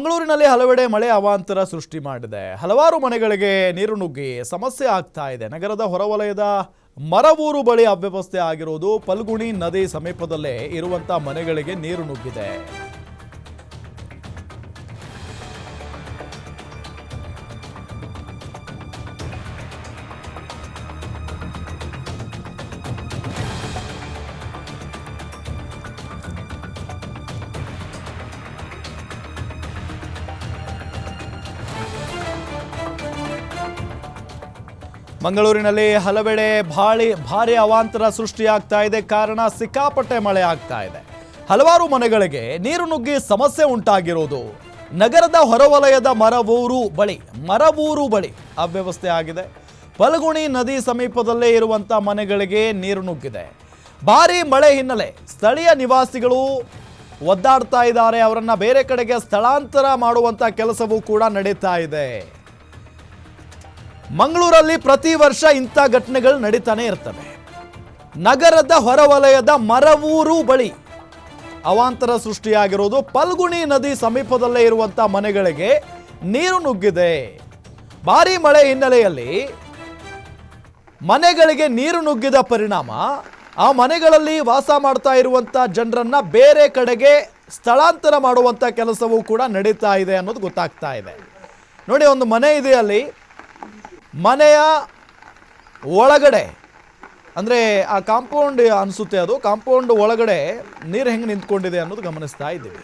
ಮಂಗಳೂರಿನಲ್ಲಿ ಹಲವೆಡೆ ಮಳೆ ಅವಾಂತರ ಸೃಷ್ಟಿ ಮಾಡಿದೆ. ಹಲವಾರು ಮನೆಗಳಿಗೆ ನೀರು ನುಗ್ಗಿ ಸಮಸ್ಯೆ ಆಗ್ತಾ ಇದೆ. ನಗರದ ಹೊರವಲಯದ ಮರವೂರು ಬಳಿ ಅವ್ಯವಸ್ಥೆ ಆಗಿರುವುದು. ಫಲ್ಗುಣಿ ನದಿ ಸಮೀಪದಲ್ಲೇ ಇರುವಂತ ಮನೆಗಳಿಗೆ ನೀರು ನುಗ್ಗಿದೆ. ಮಂಗಳೂರಿನಲ್ಲಿ ಹಲವೆಡೆ ಭಾರಿ ಅವಾಂತರ ಸೃಷ್ಟಿಯಾಗ್ತಾ ಇದೆ. ಕಾರಣ ಸಿಕ್ಕಾಪಟ್ಟೆ ಮಳೆ ಆಗ್ತಾ ಇದೆ. ಹಲವಾರು ಮನೆಗಳಿಗೆ ನೀರು ನುಗ್ಗಿ ಸಮಸ್ಯೆ ಉಂಟಾಗಿರೋದು. ನಗರದ ಹೊರವಲಯದ ಮರವೂರು ಬಳಿ ಅವ್ಯವಸ್ಥೆ ಆಗಿದೆ. ಫಲ್ಗುಣಿ ನದಿ ಸಮೀಪದಲ್ಲೇ ಇರುವಂಥ ಮನೆಗಳಿಗೆ ನೀರು ನುಗ್ಗಿದೆ. ಭಾರಿ ಮಳೆ ಹಿನ್ನೆಲೆ ಸ್ಥಳೀಯ ನಿವಾಸಿಗಳು ಒದ್ದಾಡ್ತಾ ಇದ್ದಾರೆ. ಅವರನ್ನ ಬೇರೆ ಕಡೆಗೆ ಸ್ಥಳಾಂತರ ಮಾಡುವಂಥ ಕೆಲಸವೂ ಕೂಡ ನಡೀತಾ ಇದೆ. ಮಂಗಳೂರಲ್ಲಿ ಪ್ರತಿ ವರ್ಷ ಇಂಥ ಘಟನೆಗಳು ನಡೀತಾನೆ ಇರ್ತವೆ. ನಗರದ ಹೊರವಲಯದ ಮರವೂರು ಬಳಿ ಅವಾಂತರ ಸೃಷ್ಟಿಯಾಗಿರೋದು. ಫಲ್ಗುಣಿ ನದಿ ಸಮೀಪದಲ್ಲೇ ಇರುವಂಥ ಮನೆಗಳಿಗೆ ನೀರು ನುಗ್ಗಿದೆ. ಭಾರೀ ಮಳೆ ಹಿನ್ನೆಲೆಯಲ್ಲಿ ಮನೆಗಳಿಗೆ ನೀರು ನುಗ್ಗಿದ ಪರಿಣಾಮ ಆ ಮನೆಗಳಲ್ಲಿ ವಾಸ ಮಾಡ್ತಾ ಇರುವಂಥ ಜನರನ್ನ ಬೇರೆ ಕಡೆಗೆ ಸ್ಥಳಾಂತರ ಮಾಡುವಂಥ ಕೆಲಸವೂ ಕೂಡ ನಡೀತಾ ಇದೆ ಅನ್ನೋದು ಗೊತ್ತಾಗ್ತಾ ಇದೆ. ನೋಡಿ, ಒಂದು ಮನೆ ಇದೆ, ಅಲ್ಲಿ ಮನೆಯ ಒಳಗಡೆ ಅಂದರೆ ಆ ಕಾಂಪೌಂಡ್ ಅನಿಸುತ್ತೆ, ಅದು ಕಾಂಪೌಂಡ್ ಒಳಗಡೆ ನೀರು ಹೆಂಗೆ ನಿಂತ್ಕೊಂಡಿದೆ ಅನ್ನೋದು ಗಮನಿಸ್ತಾ ಇದ್ದೀವಿ.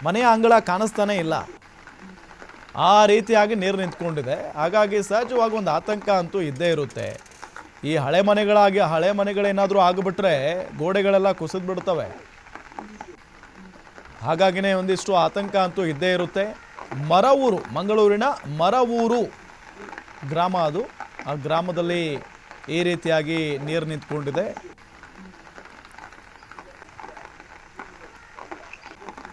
ಮನೆಯ ಅಂಗಳ ಕಾಣಿಸ್ತಾನೆ ಇಲ್ಲ, ಆ ರೀತಿಯಾಗಿ ನೀರು ನಿಂತ್ಕೊಂಡಿದೆ. ಹಾಗಾಗಿ ಸಹಜವಾಗಿ ಒಂದು ಆತಂಕ ಅಂತೂ ಇದ್ದೇ ಇರುತ್ತೆ. ಈ ಹಳೆ ಮನೆಗಳೇನಾದರೂ ಆಗಿಬಿಟ್ರೆ ಗೋಡೆಗಳೆಲ್ಲ ಕುಸಿದು ಬಿಡ್ತವೆ. ಹಾಗಾಗಿನೇ ಒಂದಿಷ್ಟು ಆತಂಕ ಅಂತೂ ಇದ್ದೇ ಇರುತ್ತೆ. ಮರವೂರು, ಮಂಗಳೂರಿನ ಮರವೂರು ಗ್ರಾಮ ಅದು. ಆ ಗ್ರಾಮದಲ್ಲಿ ಈ ರೀತಿಯಾಗಿ ನೀರು ನಿಂತ್ಕೊಂಡಿದೆ.